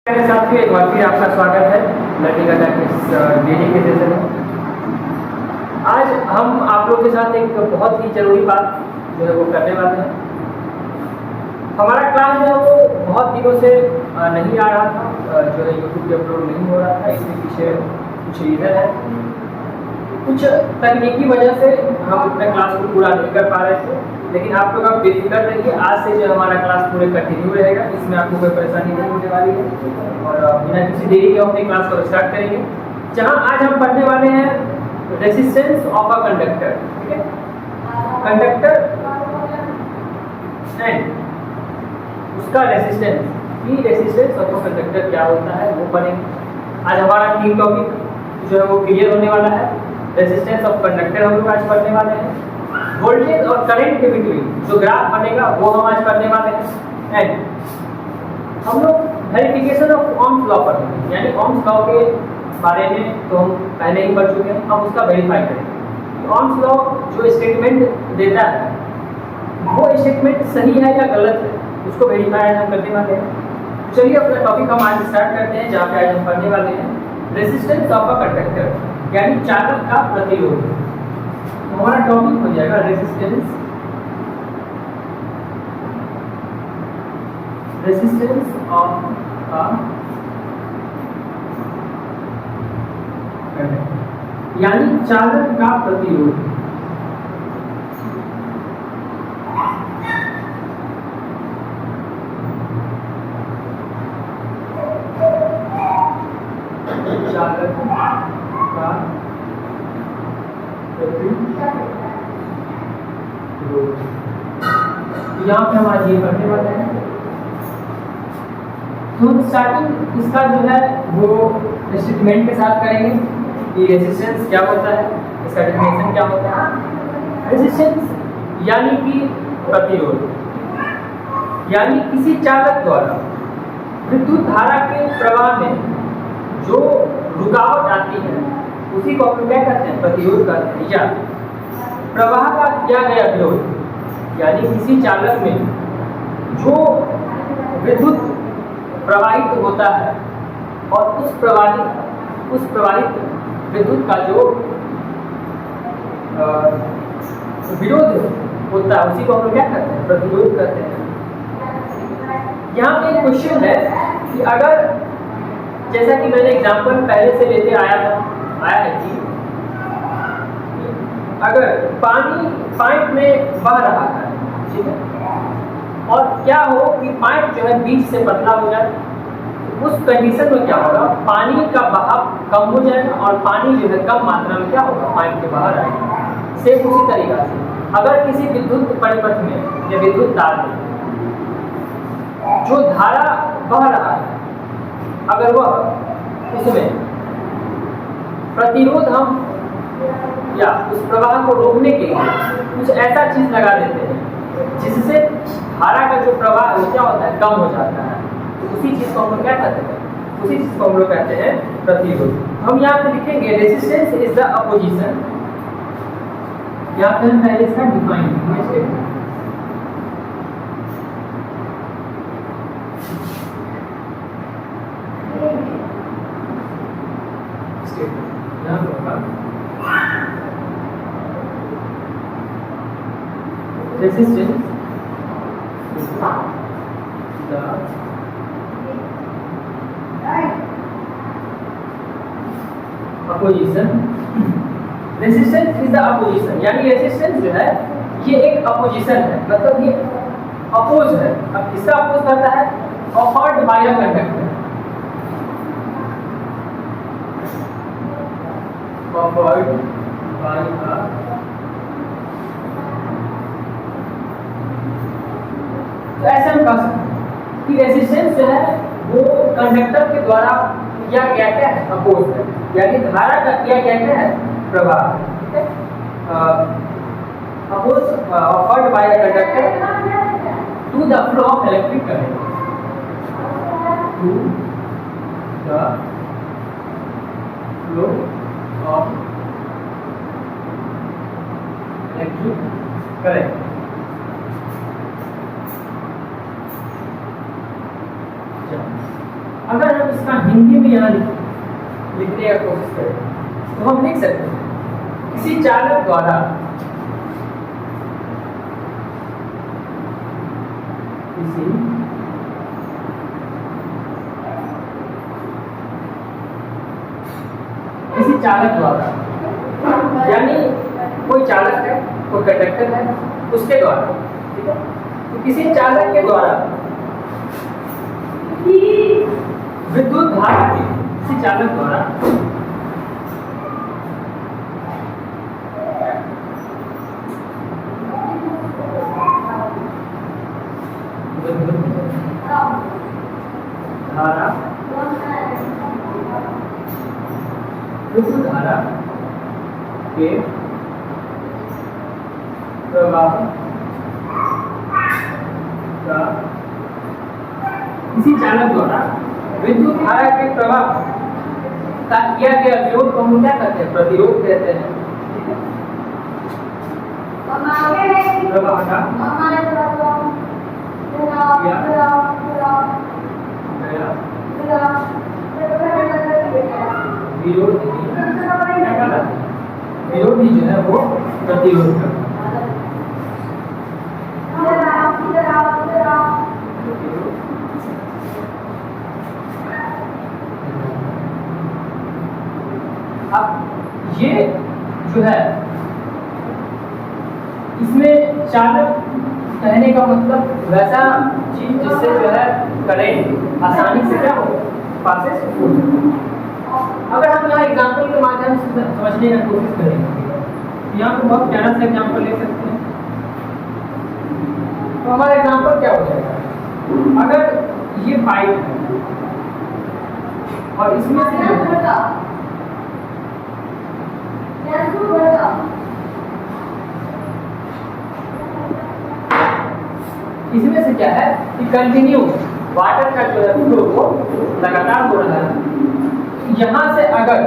मेरे साथियों, एक बार फिर आपका स्वागत है लर्निंग अड्डा के इस डेली के सेशन में। आज हम आप लोग के साथ एक बहुत ही जरूरी बात जो है वो करने वाले हैं। हमारा क्लास जो है वो बहुत दिनों से नहीं आ रहा था, जो है यूट्यूब पे अपलोड नहीं हो रहा था। इसके पीछे कुछ रीज़न है, कुछ तकनीकी वजह से हम अपने क्लास को पूरा नहीं कर पा रहे थे। लेकिन आप लोग अब बेफिक्र रहिए, आज से जो हमारा क्लास पूरे कंटिन्यू रहेगा, इसमें आपको कोई परेशानी नहीं होने वाली है। और बिना किसी देरी के अपनी क्लास को स्टार्ट करेंगे, जहां आज हम पढ़ने वाले हैं रेजिस्टेंस ऑफ अ कंडक्टर। ठीक है, कंडक्टर एंड उसका रेजिस्टेंस, की रेजिस्टेंस ऑफ अ कंडक्टर क्या होता है वो पढ़ेंगे। आज हमारा 3 टॉपिक जो है वो क्लियर होने वाला है। रेजिस्टेंस ऑफ कंडक्टर हम लोग आज पढ़ने वाले हैं। वोल्टेज और करंट के बिटवीन जो ग्राफ बनेगा वो हम आज पढ़ने वाले हैं। एंड हम लोग वेरिफिकेशन ऑफ ओम्स लॉ पढ़ेंगे, यानी ओम्स लॉ के बारे में तो हम पहले ही पढ़ चुके हैं, अब उसका वेरीफाई करेंगे। ओम्स लॉ जो स्टेटमेंट देता है वो स्टेटमेंट सही है या गलत है, उसको वेरीफाई हम करने वाले हैं। चलिए अपना टॉपिक हम आज स्टार्ट करते हैं, जहाँ पे आज हम पढ़ने वाले हैं रेजिस्टेंस ऑफ अ कंडक्टर, यानी चालक का प्रतिरोध। हमारा टॉपिक हो जाएगा रेजिस्टेंस ऑफ अ कंडक्टर, यानी चालक का प्रतिरोध। चालक का यहाँ पे हम आज ये पढ़ने वाले हैं। तो स्टार्टिंग इसका जो है वो स्टेटमेंट के साथ करेंगे कि रेजिस्टेंस क्या होता है, इसका डेफिनेशन क्या होता है। रेजिस्टेंस यानी कि प्रतिरोध, यानी किसी चालक द्वारा विद्युत धारा के प्रवाह में जो रुकावट आती है उसी को हम क्या कहते हैं, प्रतिरोध कहते हैं। या प्रवाह का किया गया विरोध, यानी किसी चालक में जो विद्युत प्रवाहित होता है और उस प्रवाहित विद्युत का जो विरोध होता है उसी को हम क्या कहते हैं, प्रतिरोध कहते हैं। यहाँ पे एक क्वेश्चन है कि अगर, जैसा कि मैंने एग्जाम्पल पहले से लेते आया है कि अगर पानी पाइप में बह रहा है, ठीक है, और क्या हो कि पाइप जो है बीच से पतला हो जाए, उस कंडीशन में क्या होगा, पानी का बहाव कम हो जाएगा और पानी जो है कम मात्रा में क्या होगा, पाइप के बाहर आएगा। सेम उसी तरीका से अगर किसी विद्युत परिपथ में या विद्युत तार में जो धारा बह रहा है, अगर वह उसमें प्रतिरोध हम या उस प्रवाह को रोकने के लिए कुछ ऐसा चीज लगा देते हैं जिससे धारा का जो प्रवाह है क्या होता है, कम हो जाता है, तो उसी चीज को हम लोग क्या कहते हैं, उसी चीज को हम लोग कहते हैं प्रतिरोध। हम यहाँ पे लिखेंगे रेजिस्टेंस इज द अपोजिशन, यहाँ पे हम पहले इसका डिफाइन करेंगे। Resistance is the opposition. Resistance is the opposition, यानी रेजिस्टेंस जो है ये एक अपोजिशन है, मतलब ये अपोज है। अब किसका अपोज करता है, offered by a conductor, offered by a, तो ऐसे हम कह सकते हैं कि रेजिस्टेंस जो है वो कंडक्टर के द्वारा किया गया क्या है, अपोज है, यानी धारा का किया गया क्या है, प्रवाह। ठीक है, oppose offered by a conductor to the flow of electric current, to the flow of electric current. अगर हम इसका हिंदी में यहाँ लिखने का कोशिश करें तो हम लिख सकते हैं किसी चालक द्वारा किसी चालक द्वारा, यानी कोई चालक है, कोई कंडक्टर है, उसके द्वारा, ठीक है, तो किसी चालक के द्वारा विद्युत धारा की, किसी चालक द्वारा विद्युत धारा के प्रवाह का किसी चालक द्वारा विद्युत धारा के प्रवाह का किया गया विरोध को हम क्या कहते हैं? प्रतिरोध कहते हैं। प्रवाह का विरोधी जो है वो प्रतिरोध करता है। अब ये जो है इसमें चालक कहने का मतलब वैसा चीज जिससे जो है करंट आसानी से क्या हो पासेस हो। अगर हम यहाँ एग्जाम्पल के माध्यम से समझने की कोशिश करेंगे, यहाँ पे बहुत प्यारा सा एग्जाम्पल ले सकते हैं। तो हमारा एग्जाम्पल क्या हो जाएगा? अगर ये पाइप है और इसमें से इसमें से क्या है कि कंटिन्यू वाटर का जो है फ्लो वो लगातार हो रहा है। यहाँ से अगर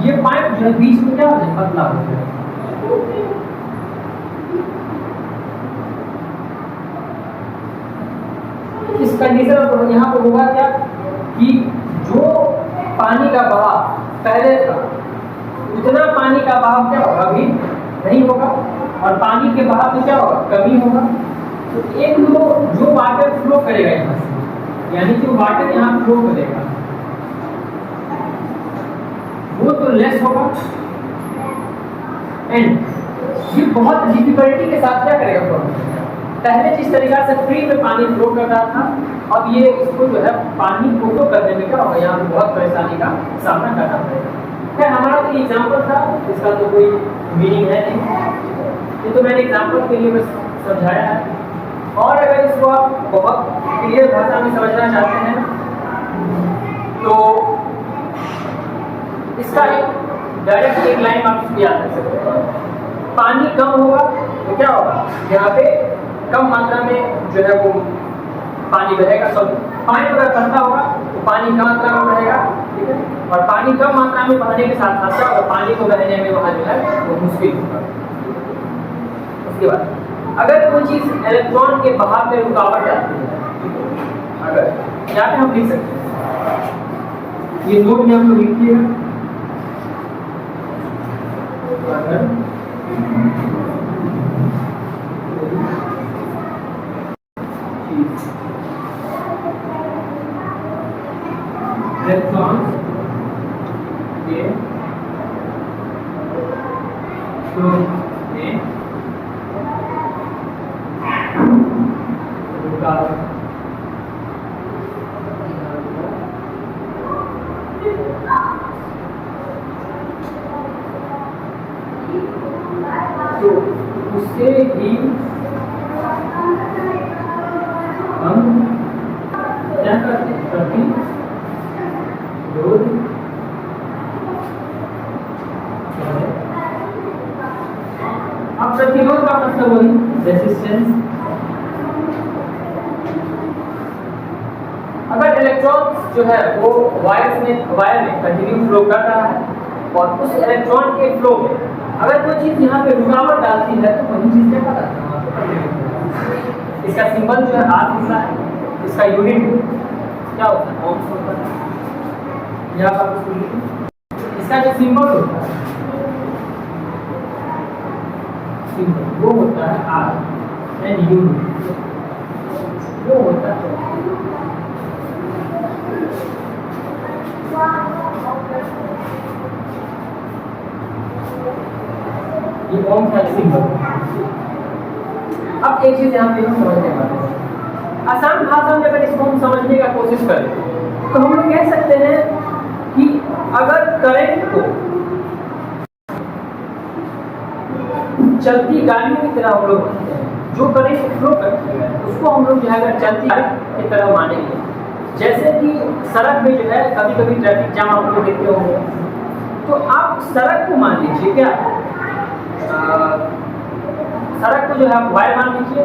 ये पाइप जो है बीच में क्या हो जाए? पतला हो जाए। इस कंडीशन पर यहाँ पर होगा क्या कि जो पानी का बहाव पहले था उतना पानी का बहाव क्या होगा? अभी नहीं होगा, और पानी के बहाव में क्या होगा? कमी होगा। तो एक जो वाटर फ्लो करेगा यहाँ से, यानी कि वाटर यहाँ फ्लो करेगा वो तो लेस होगा, एंड ये बहुत डिफिकल्टी के साथ क्या करेगा फ्लो। पहले जिस तरीका से फ्री में पानी फ्लो कर रहा था, अब ये इसको जो है पानी को फ्लो करने में क्या होगा? यहाँ पे बहुत परेशानी का सामना करना पड़ेगा। खैर हमारा तो एग्जाम्पल था, इसका तो कोई मीनिंग है नहीं, ये तो मैंने एग्जाम्पल के लिए बस समझाया है। और अगर इसको आप बहुत क्लियर भाषा में समझना चाहते हैं तो इसका एक डायरेक्ट एक लाइन आप इसको याद रख सकते हैं। पानी कम होगा तो क्या होगा? यहाँ पे कम मात्रा में जो है वो पानी बहेगा। सब पानी अगर पतला होगा तो पानी कम मात्रा में बहेगा, ठीक है, और पानी कम मात्रा में बहने के साथ साथ और पानी को बहने में वहाँ जो है वो मुश्किल होगा। उसके बाद अगर कोई चीज इलेक्ट्रॉन के बहाव में रुकावट आती है, अगर यहाँ पे हम लिख सकते हैं, ये नोट में हम लोग लिखिएगा, इलेक्ट्रॉन के फ्लो में रुकावट तो उससे ही हम क्या करते हैं? प्रतिरोध अब प्रतिरोध का मतलब वही रेजिस्टेंस। अगर इलेक्ट्रॉन जो है वो वायर में कंटिन्यू फ्लो कर रहा है और उस इलेक्ट्रॉन के फ्लो में अगर कोई चीज यहाँ पे रुकावट डालती है तो वही चीज क्या कहलाता है? इसका सिंबल जो है आर होता है, इसका यूनिट क्या होता है? ओम्स होता है। यहाँ पर इसको लिखें। इसका जो सिंबल होता है, सिंबल वो होता है आर एंड यू, वो होता है ये ओम का सिंबल। अब एक चीज यहाँ पे हम समझने वाले हैं, आसान भाषा में अगर इसको हम समझने का कोशिश करें तो हम लोग कह सकते हैं कि अगर करंट को चलती गाड़ियों की तरह हम लोग मानते हैं, जो करंट फ्लो करती है उसको हम लोग जो है अगर चलती गाड़ी की तरह मानेंगे, जैसे कि सड़क में जो है कभी कभी ट्रैफिक जाम आप लोग देखते होंगे, तो आप सड़क को मान लीजिए, क्या सड़क को जो है आप वायर मान लीजिए,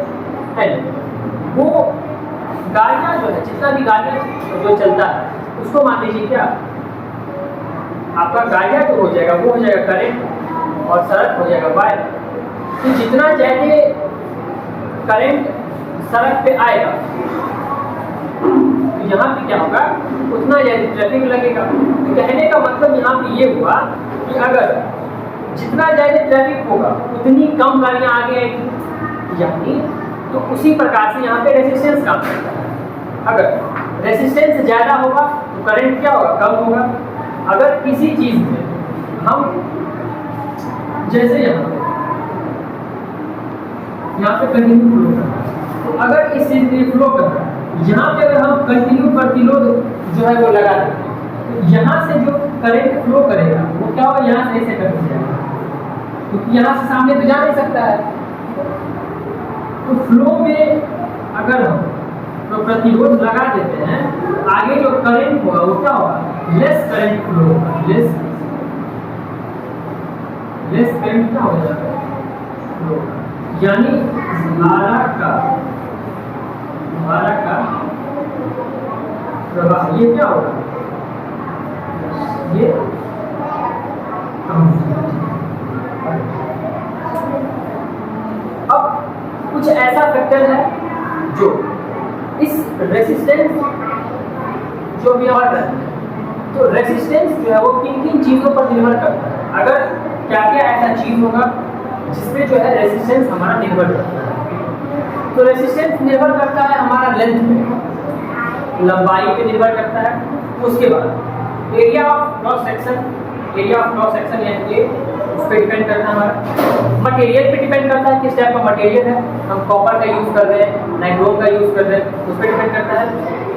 वो गाड़ियाँ जो है जितना भी गाड़ियाँ जो चलता है उसको मान लीजिए क्या आपका गाड़ियाँ जो हो जाएगा वो हो जाएगा करंट और सड़क हो जाएगा वायर। तो जितना ज़्यादा करंट सड़क पे आएगा तो यहाँ पे क्या होगा उतना ज़्यादा ट्रैफिक लगेगा। तो कहने का मतलब यहाँ पे ये हुआ कि अगर जितना ज़्यादा ट्रैफिक होगा उतनी कम गाड़ियाँ आगे आएगी, यानी तो उसी प्रकार से यहाँ पे रेजिस्टेंस काम करता है। अगर रेजिस्टेंस ज़्यादा होगा तो करंट क्या होगा, कम होगा। अगर किसी चीज़ में हम जैसे यहाँ पे कंटिन्यू फ्लो कर रहा है, तो अगर इस चीज़ में फ्लो कर रहा है, यहाँ पे अगर हम कंटिन्यू प्रतिरोध जो है वो लगा दें तो यहाँ से जो करंट फ्लो करेगा वो क्या होगा, यहाँ से ऐसे कट जाएगा, क्योंकि यहाँ से सामने तो जा नहीं सकता है। तो फ्लो में अगर हम तो प्रतिरोध लगा देते हैं, आगे जो करंट होगा वो क्या होगा, लेस करंट फ्लो होगा, लेस करंट क्या हो जाएगा, फ्लो, यानी धारा का प्रवाह ये क्या होगा, ये कम हो जाएगा। अब कुछ ऐसा फैक्टर है जो इस रेजिस्टेंस जो व्यवहार करता है, तो रेजिस्टेंस जो है वो किन किन चीज़ों पर निर्भर करता है, अगर क्या क्या ऐसा चीज़ होगा जिसपे जो है रेजिस्टेंस हमारा निर्भर करता है। तो रेजिस्टेंस निर्भर करता है हमारा लेंथ पे, लंबाई पे निर्भर करता है। उसके बाद एरिया ऑफ क्रॉस सेक्शन, यानी कि उस पर डिपेंड करता है हमारा। मटेरियल पे डिपेंड करता है किस टाइप का मटेरियल है, हम कॉपर का यूज़ कर रहे हैं, नाइक्रोम का यूज़ कर रहे हैं, उस पर डिपेंड करता है।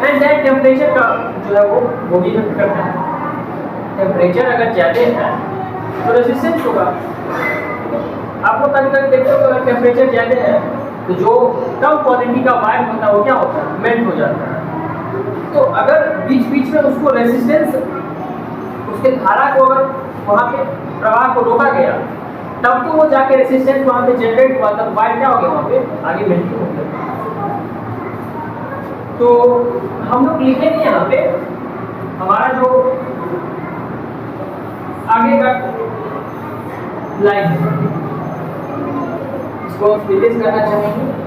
एंड देन टेम्परेचर का जो है वो भी डिपेंड करता है। टेम्परेचर अगर ज़्यादा है तो रेजिस्टेंस होगा। आप लोग कभी कभी देखते हो अगर टेम्परेचर ज़्यादा है तो जो कम क्वालिटी का वायर होता है वो क्या होता है, मेल्ट हो जाता है। तो अगर बीच बीच में उसको रेजिस्टेंस, उसके धारा को अगर वहाँ पे प्रवाह को रोका गया तब तो वो जाके रेजिस्टेंस वहाँ पे जनरेट हुआ, तब वायर क्या हो गया वहाँ पे आगे मेल्टिंग हो गया। तो हम लोग लिखेंगे यहाँ पे हमारा जो आगे का लाइन है इसको फिनिश करना चाहेंगे।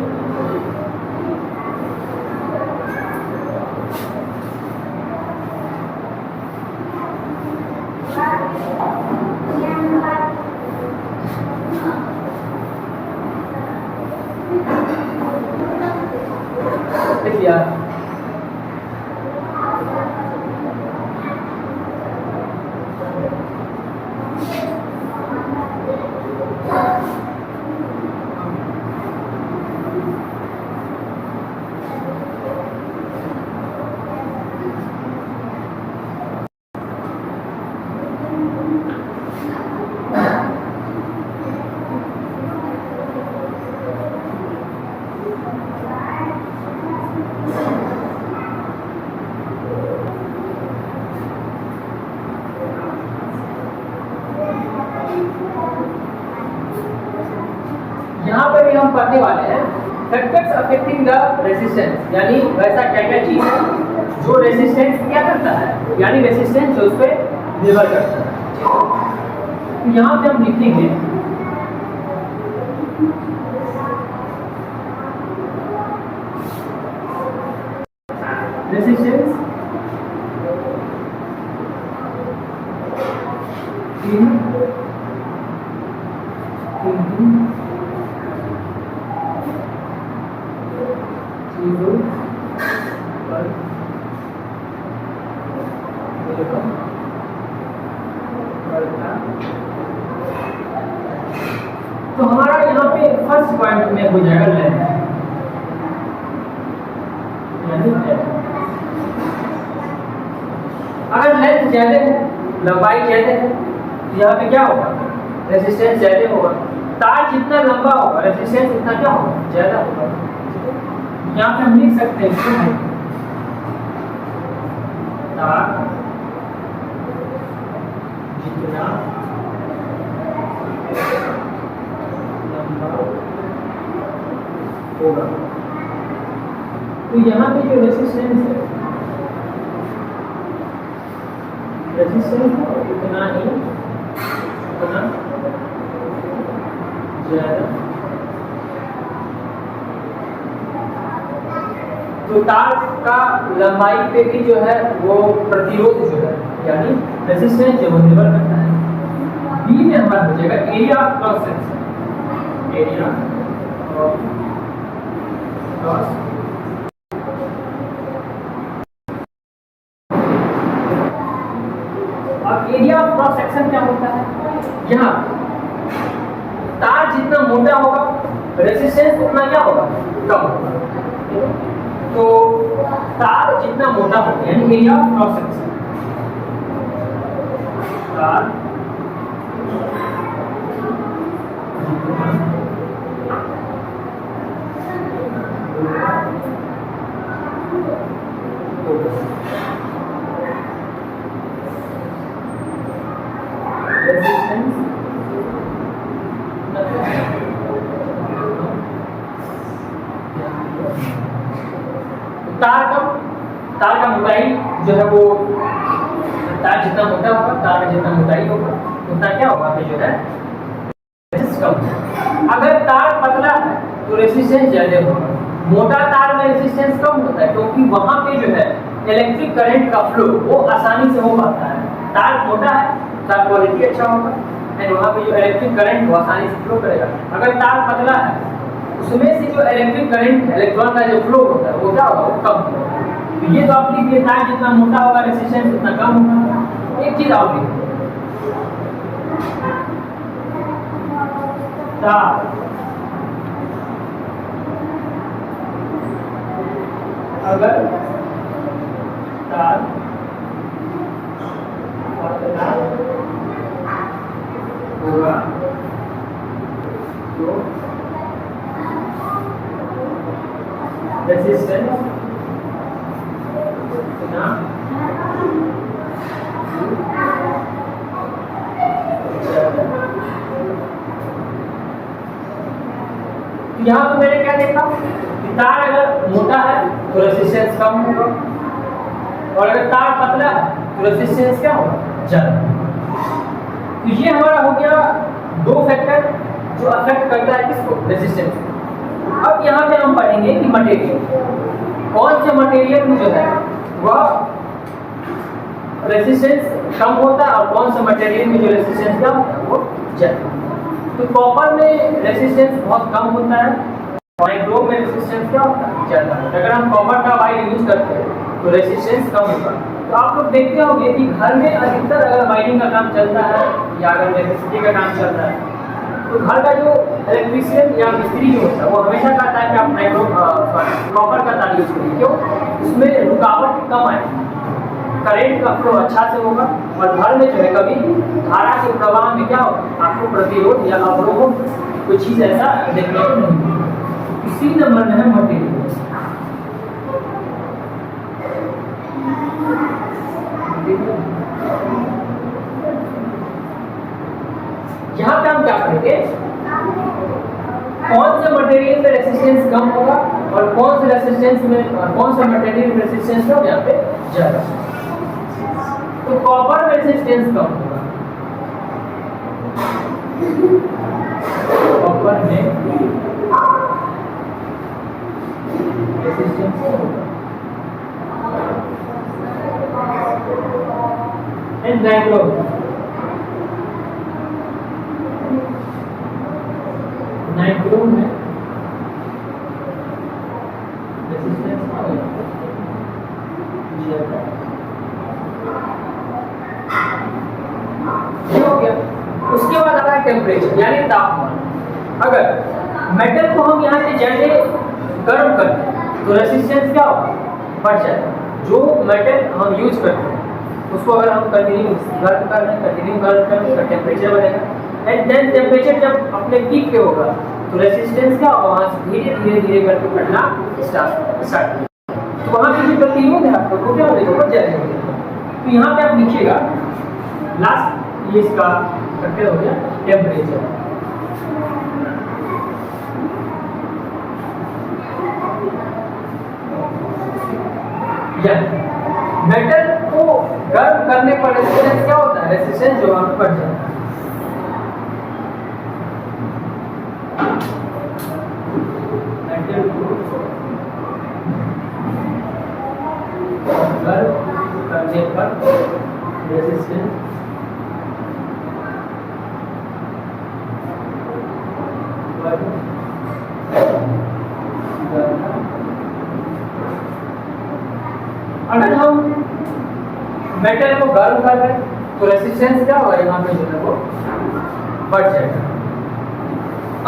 यहाँ पर भी हम पढ़ने वाले हैं फैक्टर्स अफेक्टिंग द रेजिस्टेंस, यानी वैसा क्या क्या चीज है जो रेजिस्टेंस क्या करता है, यानी रेजिस्टेंस जो उस पर निर्भर करता है। तो यहाँ पे हम लिखेंगे रेजिस्टेंस इन चीजों पर तो हमारा यहाँ पे फर्स्ट पॉइंट में हो जाएगा लेंथ, अगर लेंथ ज्यादा है, लंबाई ज्यादा है, तो यहाँ पे क्या होगा, रेजिस्टेंस ज्यादा होगा। तार जितना लंबा होगा रेजिस्टेंस उतना क्या होगा, ज्यादा होगा। यहाँ पे हम लिख सकते हैं तार जितना लंबा होगा, तो यहाँ पे जो रेजिस्टेंस है, रेजिस्टेंस उतना ही उतना ज्यादा। तो तार का लंबाई पे भी जो है वो प्रतिरोध जो है यानी रेजिस्टेंस जो निर्भर करता है। बी में हमारा हो जाएगा area of cross section, area of cross. अब एरिया ऑफ क्रॉस सेक्शन क्या होता है, यहाँ तार जितना मोटा होगा रेजिस्टेंस उतना क्या होगा, कम होगा। तो तार जितना मोटा होगा यानी एरिया ऑफ क्रॉस सेक्शन, तार तार का मोटाई जो है वो, तार जितना मोटा होगा, तार का जितना मोटाई होगा उतना क्या होगा जो है रेजिस्टेंस कम। अगर तार पतला है तो रेजिस्टेंस ज्यादा होगा। मोटा तार में रेजिस्टेंस कम होता है क्योंकि वहां पे जो है इलेक्ट्रिक करंट का फ्लो वो आसानी से हो पाता है। तार मोटा है, तार क्वालिटी अच्छा होगा एंड वहां पे जो इलेक्ट्रिक करंट वो आसानी से फ्लो करेगा। अगर तार पतला है उसमें से जो इलेक्ट्रिक करंट इलेक्ट्रॉन का जो फ्लो होता है वो क्या होगा, वो कम होगा। तो ये तो आप लिखिए, तार जितना मोटा होगा रेजिस्टेंस उतना कम होगा। एक चीज आप लिखिए, तार अगर तार पतला होगा तो रेजिस्टेंस उतना यहाँ पे मैंने क्या देखा कि तार अगर मोटा है तो रेजिस्टेंस कम होगा और अगर तार पतला है तो रेजिस्टेंस क्या होगा, ज्यादा। तो ये हमारा हो गया दो फैक्टर जो अफेक्ट करता है किसको, रेजिस्टेंस। अब यहाँ पे हम पढ़ेंगे कि मटेरियल, कौन से मटेरियल में जो है वह रेजिस्टेंस कम होता है और कौन से मटेरियल में जो रेजिस्टेंस क्या होता है वो ज्यादा। तो कॉपर में रेजिस्टेंस बहुत कम होता है और नाइक्रोम में रेजिस्टेंस क्या होता है, ज्यादा। अगर हम कॉपर का वायर यूज करते हैं तो रेजिस्टेंस कम होगा। तो आप लोग देखते होंगे कि घर में अधिकतर अगर वायरिंग का काम चलता है या अगर इलेक्ट्रिसिटी का काम चल रहा है तो घर का जो इलेक्ट्रीशियन या मिस्त्री जो होता है वो हमेशा कहता है कि आप नाइक्रोम कॉपर का तार यूज करिए। क्यों, उसमें रुकावट कम आएगी, करंट का फ्लो अच्छा से होगा और घर में जो है कभी धारा के प्रवाह में क्या होगा, आपको प्रतिरोध या अवरोध कोई चीज ऐसा देखने को नहीं मिलेगा। इसी नंबर में है मटेरियल। यहाँ पे हम क्या करेंगे, कौन से मटेरियल में रेजिस्टेंस कम होगा और कौन से रेजिस्टेंस में कौन सा मटेरियल में रेजिस्टेंस होगा यहाँ पे ज्यादा। तो कॉपर में रेजिस्टेंस कम होगा, कॉपर में रेजिस्टेंस कम होगा एंड नाइक्रोम टेम्परेचर यानी तापमान। अगर मेटल को हम यहाँ पे जैसे गर्म करते हैं तो रेसिस्टेंस क्या होगा, बढ़ जाएगा। जो मेटल हम यूज करते हैं उसको अगर हम कंटिन्यू गर्म कर रहे हैं, कंटिन्यू गर्म करें, उसका टेम्परेचर बढ़ेगा। एंड देन टेम्परेचर जब अपने पीक पे होगा तो रेसिस्टेंस क्या होगा, वहाँ से धीरे धीरे धीरे करके बढ़ना स्टार्ट। तो वहाँ की जो प्रतिरोध है आपको वो क्या हो जाएगा, बढ़ जाएगा। तो यहाँ पे आप लिखिएगा लास्ट, ये इसका फैक्टर हो गया टेम्परेचर। मेटल को गर्म करने पर रेजिस्टेंस क्या होता है, रेजिस्टेंस जो वहां बढ़ जाता है। मेटल को गर्म करने पर रेजिस्टेंस बढ़ जाता है। अगर हम मेटल को गर्म कर रहे हैं तो रेसिस्टेंस क्या होगा, यहाँ पे जो है वो बढ़ जाएगा।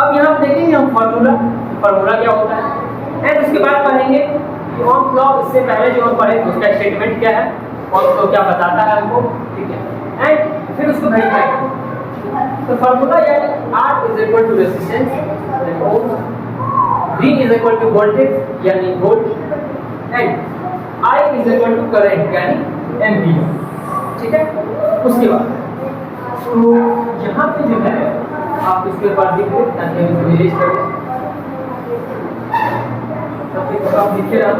अब यहाँ देखेंगे हम फार्मूला क्या होता है एंड उसके बाद पढ़ेंगे ओम्स लॉ। इससे पहले जो हम पढ़े उसका स्टेटमेंट क्या है, ओम्स लॉ क्या बताता है हमको, ठीक है। एंड फिर उसको वेरीफाई करेंगे। तो फार्मूला यानी R is equal to resistance, V is equal to voltage यानी volt, and I is equal to current यानी एम्पीयर, ठीक है। उसके बाद तो यहाँ पे जो है आप इसके बाद लिख लें ताकि हम इसे रिलीज कर दें। तब तक आप लिखे रहा